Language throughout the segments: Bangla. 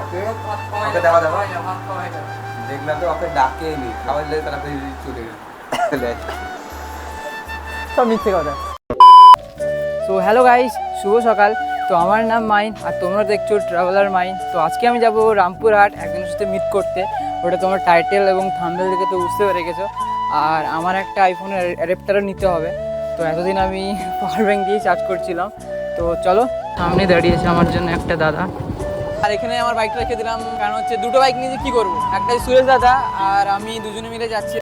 ওকে ওকে দেওয়া দেওয়া দেখলাম তো ওকে ডাকে নি খাবার লেগে তারপরে চলে গেল সব মিথ্যে কথা। তো হ্যালো গাইস, শুভ সকাল। তো আমার নাম মাইন আর তোমরা দেখছো ট্রাভেলার মাইন। তো আজকে আমি যাব রামপুরহাট একজনের সাথে মিট করতে। ওটা তোমার টাইটেল এবং থাম্বনেল দেখে তো বুঝতে পেরে গেছো। আর আমার একটা আইফোনের অ্যাডাপ্টারও নিতে হবে। তো এতদিন আমি পাওয়ার ব্যাঙ্ক দিয়ে চার্জ করছিলাম। তো চলো, সামনে দাঁড়িয়েছে আমার জন্য একটা দাদা। আর এখানে আমার বাইকটা রেখে দিলাম, কারণ হচ্ছে দুটো বাইক নিয়ে কী করবো। একটা সুরেশ দাদা আর আমি দুজনে মিলে যাচ্ছি।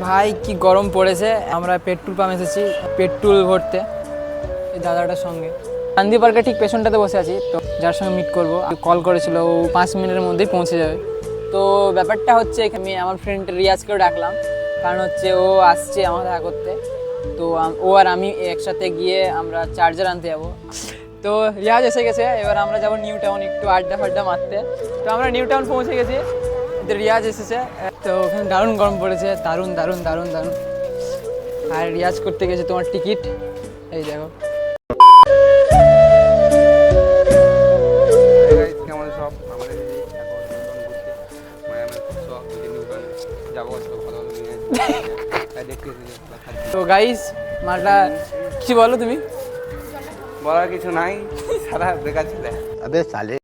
ভাই কি গরম পড়েছে। আমরা পেট্রোল পাম্প এসেছি পেট্রোল ভরতে এই দাদাটার সঙ্গে। গান্ধী পার্কের ঠিক পেছনটাতে বসে আছি। তো যার সঙ্গে মিট করবো কল করেছিল, ও 5 মিনিটের মধ্যেই পৌঁছে যাবে। তো ব্যাপারটা হচ্ছে এখানে আমার ফ্রেন্ড রিয়াজকেও ডাকলাম, কারণ হচ্ছে ও আসছে আমার দেখা করতে। তো ও আর আমি একসাথে গিয়ে আমরা চার্জার আনতে যাবো। তো রিয়াজ এসে গেছে, এবার আমরা যাবো নিউ টাউন একটু আড্ডা ফাড্ডা মারতে। তো আমরা নিউ টাউন পৌঁছে গেছি। রিয়াজ এসেছে, তো ওখানে দারুণ গরম পড়েছে, দারুণ দারুণ দারুণ দারুণ। আর রিয়াজ করতে গেছে তোমার টিকিট এই দেখো। কেমন সব আমাদের যাবো ভালো দেখতে। তো গাইস মালটা কি বলো তুমি? বলার কিছু নাই, সারা বেকার ছেলে। अबे साले।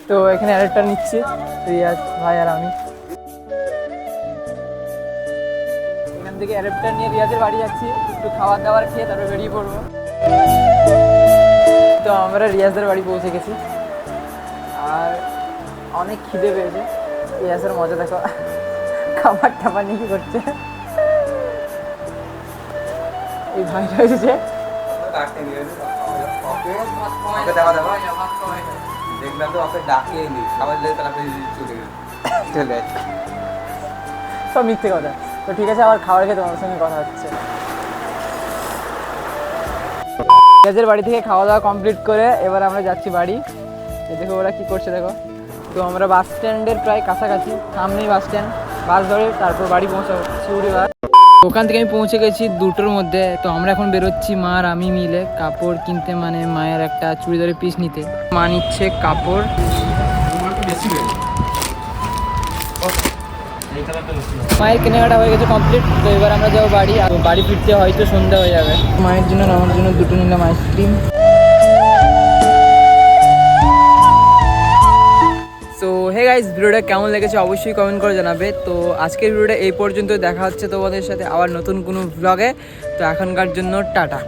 তো এখানে আরেকটা নিচ্ছি রিয়াজ ভাই আর আমি। এখান থেকে অ্যাডাপ্টার নিয়ে রিয়াজের বাড়ি যাচ্ছি, একটু খাবার দাবার খেয়ে তারপরে বেরিয়ে পড়বো। তো আমরা রিয়াজদের বাড়ি পৌঁছে গেছি আর অনেক খিদে পেয়েছে। রিয়াজের মজা দেখো, খাবার টাবার নিয়ে কি করছে। এই ভাইটা এসেছে, ওকে দেওয়া দেওয়া দেখলাম তো ওকে ডাকে নি খাবার লেগে তারপরে চলে গেল। সব মিথ্যে কথা। তো ঠিক আছে, আবার খাবার খেয়ে তোমার সঙ্গে কথা হচ্ছে। রিয়াজের বাড়ি থেকে খাওয়া দাওয়া কমপ্লিট করে এবার আমরা যাচ্ছি বাড়ি। দেখো ওরা কি করছে দেখো। তো আমরা বাস স্ট্যান্ডের প্রায় কাছাকাছি, সামনেই বাস স্ট্যান্ড। বাস ধরে তারপর বাড়ি পৌঁছাবো শিউড়িবার। ওখান থেকে আমি পৌঁছে গেছি 2টোর মধ্যে। তো আমরা এখন বেরোচ্ছি মা আর আমি মিলে কাপড় কিনতে, মানে মায়ের একটা চুড়িদারের পিস নিতে। মা নিচ্ছে কাপড়। মায়ের কেনাকাটা হয়ে গেছে কমপ্লিট। তো এবার আমরা যাবো বাড়ি, আর বাড়ি ফিরতে হয়তো সন্ধ্যা হয়ে যাবে। মায়ের জন্য আমার জন্য 2টো নিলাম আইসক্রিম। সো হে গাইস, ভিডিওটা কেমন লেগেছে অবশ্যই কমেন্ট করে জানাবে। তো আজকের ভিডিওটা এই পর্যন্ত, দেখা হচ্ছে তোমাদের সাথে আবার নতুন কোনো ভ্লগে। তো এখনকার জন্য টাটা।